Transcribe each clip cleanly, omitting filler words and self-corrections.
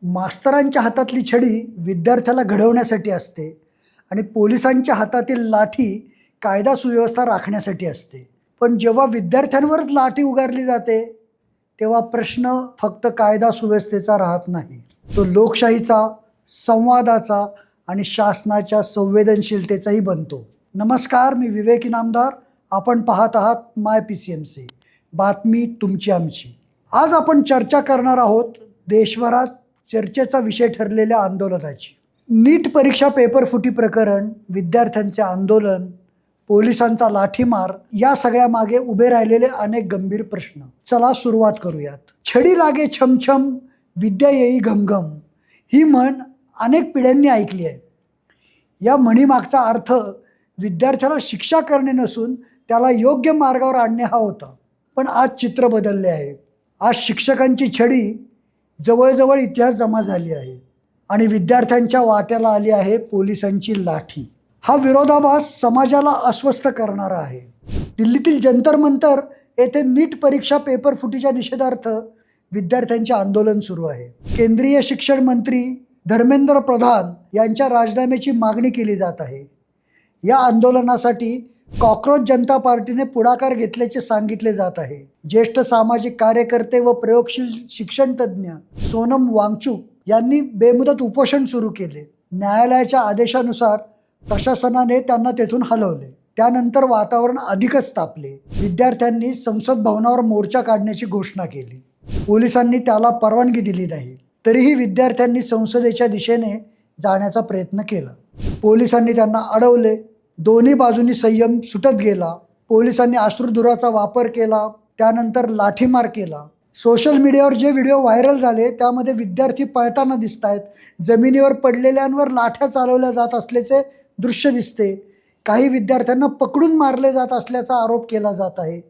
मास्तरांच्या हातातली छडी विद्यार्थ्याला घडवण्यासाठी असते आणि पोलिसांच्या हातातील लाठी कायदा सुव्यवस्था राखण्यासाठी असते. पण जेव्हा विद्यार्थ्यांवरच लाठी उगारली जाते तेव्हा प्रश्न फक्त कायदा सुव्यवस्थेचा राहत नाही, तो लोकशाहीचा, संवादाचा आणि शासनाच्या संवेदनशीलतेचाही बनतो. नमस्कार, मी विवेक इनामदार. आपण पाहत आहात माय PCMC, बातमी तुमची आमची. आज आपण चर्चा करणार आहोत देशभरात चर्चेचा विषय ठरलेल्या आंदोलनाची. नीट परीक्षा पेपर फुटी प्रकरण, विद्यार्थ्यांचे आंदोलन, पोलिसांचा लाठीमार, या सगळ्या मागे उभे राहिलेले अनेक गंभीर प्रश्न. चला सुरुवात करूयात. छडी लागे छमछम, विद्या येई घमघम, ही म्हण अनेक पिढ्यांनी ऐकली आहे. या म्हणीमागचा अर्थ विद्यार्थ्याला शिक्षा करणे नसून त्याला योग्य मार्गावर आणणे हा होता. पण आज चित्र बदलले आहे. आज शिक्षकांची छडी जवळजवळ इतिहास जमा झाली आहे आणि विद्यार्थ्यांच्या वाट्याला आली आहे पोलिसांची लाठी. हा विरोधाभास समाजाला अस्वस्थ करणारा आहे. दिल्लीतील जंतर मंतर येथे नीट परीक्षा पेपर फुटीच्या निषेधार्थ विद्यार्थ्यांचे आंदोलन सुरू आहे. केंद्रीय शिक्षण मंत्री धर्मेंद्र प्रधान यांच्या राजीनाम्याची मागणी केली जात आहे. या आंदोलनासाठी कॉक्रोच जनता पार्टीने पुढाकार घेतल्याचे सांगितले जात आहे. ज्येष्ठ सामाजिक कार्यकर्ते व प्रयोगशील शिक्षण तज्ज्ञ सोनम वांगचुक यांनी बेमुदत उपोषण सुरू केले. न्यायालयाच्या आदेशानुसार प्रशासनाने त्यांना तेथून हलवले. त्यानंतर वातावरण अधिकच तापले. विद्यार्थ्यांनी संसद भवनावर मोर्चा काढण्याची घोषणा केली. पोलिसांनी त्याला परवानगी दिली नाही. तरीही विद्यार्थ्यांनी संसदेच्या दिशेने जाण्याचा प्रयत्न केला. पोलिसांनी त्यांना अडवले. दोन्ही बाजूंनी संयम सुटत गेला. पोलिसांनी अश्रुधुराचा वापर केला. त्यानंतर लाठीमार केला. सोशल मीडियावर जे व्हिडिओ व्हायरल झाले त्यामध्ये विद्यार्थी पळताना दिसत आहेत. जमिनीवर पडलेल्यांवर लाठ्या चालवल्या जात असल्याचे दृश्य दिसते. काही विद्यार्थ्यांना पकडून मारले जात असल्याचा आरोप केला जात आहे.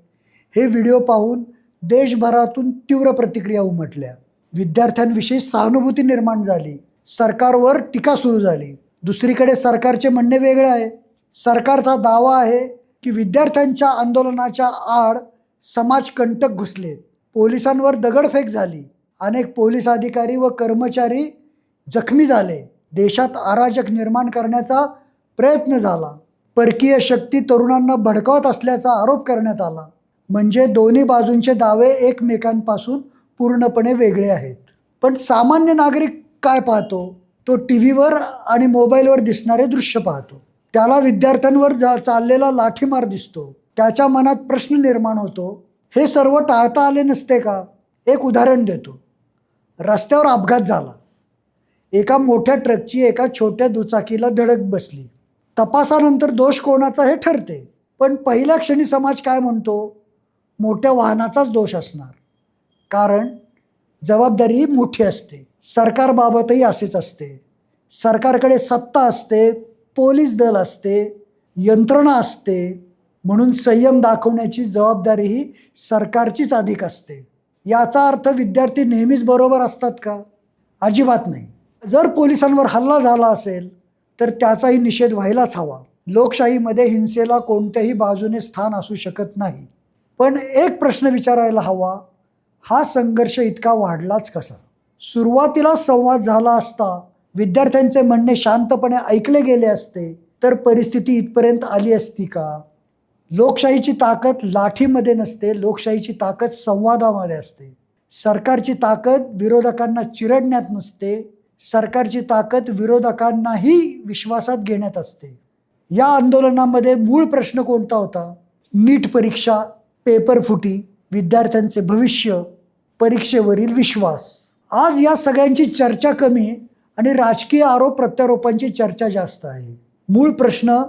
हे व्हिडिओ पाहून देशभरातून तीव्र प्रतिक्रिया उमटल्या. विद्यार्थ्यांविषयी सहानुभूती निर्माण झाली. सरकारवर टीका सुरू झाली. दुसरीकडे सरकारचे म्हणणे वेगळे आहे. सरकारचा दावा आहे की विद्यार्थ्यांच्या आंदोलनाच्या आड समाजकंटक घुसलेत. पोलिसांवर दगडफेक झाली. अनेक पोलीस अधिकारी व कर्मचारी जखमी झाले. देशात अराजक निर्माण करण्याचा प्रयत्न झाला. परकीय शक्ती तरुणांना भडकावत असल्याचा आरोप करण्यात आला. म्हणजे दोन्ही बाजूंचे दावे एकमेकांपासून पूर्णपणे वेगळे आहेत. पण सामान्य नागरिक काय पाहतो? तो TV आणि मोबाईलवर दिसणारे दृश्य पाहतो. त्याला विद्यार्थ्यांवर चाललेला लाठीमार दिसतो. त्याच्या मनात प्रश्न निर्माण होतो, हे सर्व टाळता आले नसते का? एक उदाहरण देतो. रस्त्यावर अपघात झाला. एका मोठ्या ट्रकची एका छोट्या दुचाकीला धडक बसली. तपासानंतर दोष कोणाचा हे ठरते. पण पहिल्या क्षणी समाज काय म्हणतो? मोठ्या वाहनाचाच दोष असणार, कारण जबाबदारी मोठी असते. सरकारबाबतही असेच असते. सरकारकडे सत्ता असते, पोलीस दल असते, यंत्रणा असते, म्हणून संयम दाखवण्याची जबाबदारीही सरकारचीच अधिक असते. याचा अर्थ विद्यार्थी नेहमीच बरोबर असतात का? अजिबात नाही. जर पोलिसांवर हल्ला झाला असेल तर त्याचाही निषेध व्हायलाच हवा. लोकशाहीमध्ये हिंसेला कोणत्याही बाजूने स्थान असू शकत नाही. पण एक प्रश्न विचारायला हवा, हा संघर्ष इतका वाढलाच कसा? सुरुवातीला संवाद झाला असता, विद्यार्थ्यांचे म्हणणे शांतपणे ऐकले गेले असते तर परिस्थिती इथपर्यंत आली असती का? लोकशाहीची ताकद लाठीमध्ये नसते. लोकशाहीची ताकद संवादामध्ये असते. सरकारची ताकद विरोधकांना चिरडण्यात नसते. सरकारची ताकद विरोधकांनाही विश्वासात घेण्यात असते. या आंदोलनामध्ये मूळ प्रश्न कोणता होता? नीट परीक्षा पेपर फुटी, विद्यार्थ्यांचे भविष्य, परीक्षेवरील विश्वास. आज या सगळ्यांची चर्चा कमी आणि राजकीय आरोप प्रत्यारोपांची चर्चा जास्त आहे. मूळ प्रश्न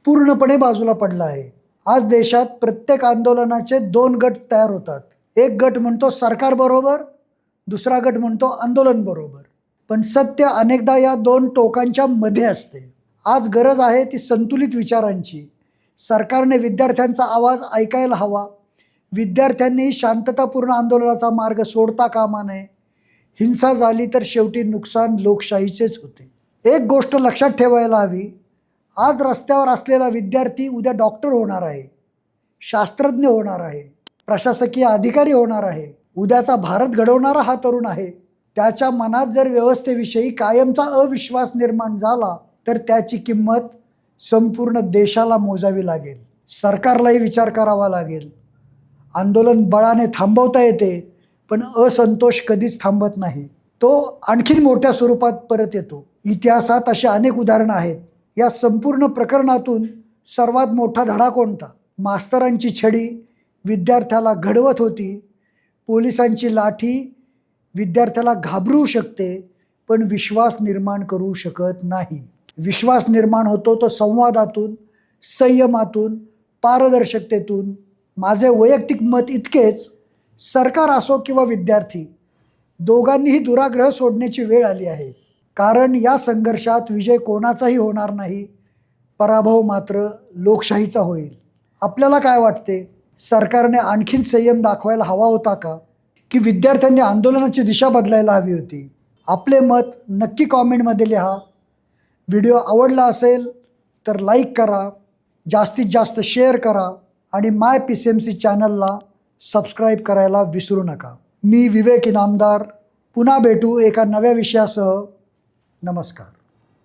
पूर्णपणे बाजूला पडला आहे. आज देशात प्रत्येक आंदोलनाचे दोन गट तयार होतात. एक गट म्हणतो सरकार बरोबर, दुसरा गट म्हणतो आंदोलन बरोबर. पण सत्य अनेकदा या दोन टोकांच्या मध्ये असते. आज गरज आहे ती संतुलित विचारांची. सरकारने विद्यार्थ्यांचा आवाज ऐकायला हवा. विद्यार्थ्यांनी शांततापूर्ण आंदोलनाचा मार्ग सोडता कामा नये. हिंसा झाली तर शेवटी नुकसान लोकशाहीचेच होते. एक गोष्ट लक्षात ठेवायला हवी, आज रस्त्यावर असलेला विद्यार्थी उद्या डॉक्टर होणार आहे, शास्त्रज्ञ होणार आहे, प्रशासकीय अधिकारी होणार आहे. उद्याचा भारत घडवणारा हा तरुण आहे. त्याच्या मनात जर व्यवस्थेविषयी कायमचा अविश्वास निर्माण झाला तर त्याची किंमत संपूर्ण देशाला मोजावी लागेल. सरकारलाही विचार करावा लागेल. आंदोलन बळाने थांबवता येते, पण असंतोष कधीच थांबत नाही. तो आणखीन मोठ्या स्वरूपात परत येतो. इतिहासात अशी अनेक उदाहरणं आहेत. या संपूर्ण प्रकरणातून सर्वात मोठा धडा कोणता? मास्तरांची छडी विद्यार्थ्याला घडवत होती. पोलिसांची लाठी विद्यार्थ्याला घाबरवू शकते, पण विश्वास निर्माण करू शकत नाही. विश्वास निर्माण होतो तो संवादातून, संयमातून, पारदर्शकतेतून. माझे वैयक्तिक मत इतकेच, सरकार असो किंवा विद्यार्थी, दोघांनीही दुराग्रह सोडण्याची वेळ आली आहे. कारण या संघर्षात विजय कोणाचाही होणार नाही, पराभव मात्र लोकशाहीचा होईल. आपल्याला काय वाटते? सरकारने आणखीन संयम दाखवायला हवा होता का? की विद्यार्थ्यांनी आंदोलनाची दिशा बदलायला हवी होती? आपले मत नक्की कॉमेंटमध्ये लिहा. व्हिडिओ आवडला असेल तर लाईक करा, जास्तीत जास्त शेअर करा आणि माय PCMC चॅनलला सबस्क्राईब करायला विसरू नका. मी विवेक इनामदार. पुन्हा भेटू एका नव्या विषयासह. नमस्कार.